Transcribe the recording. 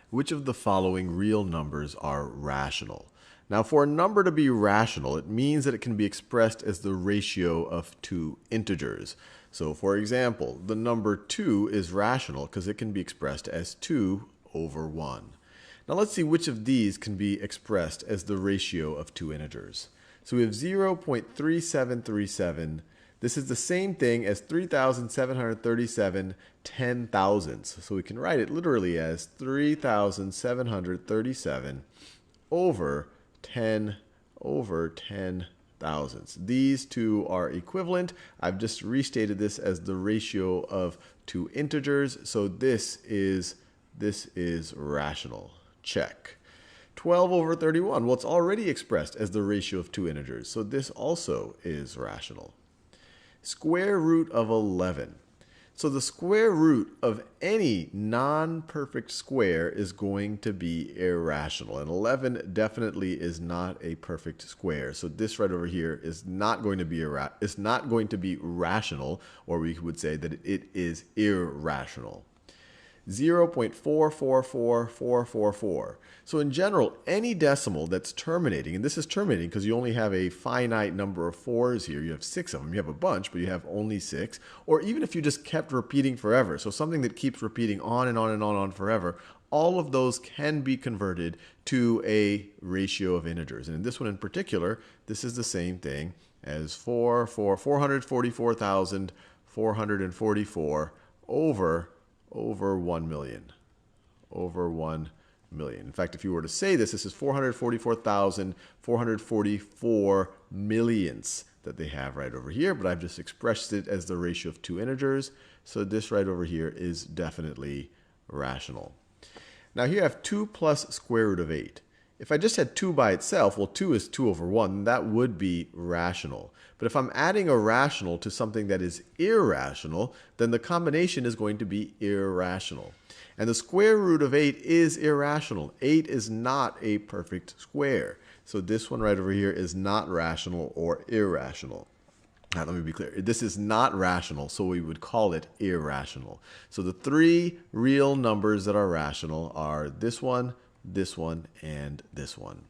Which of the following real numbers are rational? Now, for a number to be rational, it means that it can be expressed as the ratio of two integers. So, for example, the number 2 is rational because it can be expressed as 2 over 1. Now, let's see which of these can be expressed as the ratio of two integers. So we have 0.3737. This is the same thing as 3,737 10,000ths. So we can write it literally as 3,737 over 10 over 10 thousandths. These two are equivalent. I've just restated this as the ratio of two integers. So this is rational. Check. 12 over 31. Well, it's already expressed as the ratio of two integers. So this also is rational. Square root of 11. So the square root of any non-perfect square is going to be irrational. And 11 definitely is not a perfect square. So this right over here is not going to be rational, or we would say that it is irrational. 0.444444. So in general, any decimal that's terminating, and this is terminating because you only have a finite number of 4s here. You have 6 of them. You have a bunch, but you have only 6. Or even if you just kept repeating forever, so something that keeps repeating on and on and on forever, all of those can be converted to a ratio of integers. And in this one in particular, this is the same thing as 444,444 over 1 million. Over 1 million. In fact, if you were to say this is 444,444 millionths that they have right over here, but I've just expressed it as the ratio of two integers. So this right over here is definitely rational. Now here I have 2 plus square root of 8. If I just had 2 by itself, well, 2 is 2 over 1. That would be rational. But if I'm adding a rational to something that is irrational, then the combination is going to be irrational. And the square root of 8 is irrational. 8 is not a perfect square. So this one right over here is not rational or irrational. Now, let me be clear. This is not rational, so we would call it irrational. So the three real numbers that are rational are this one, and this one.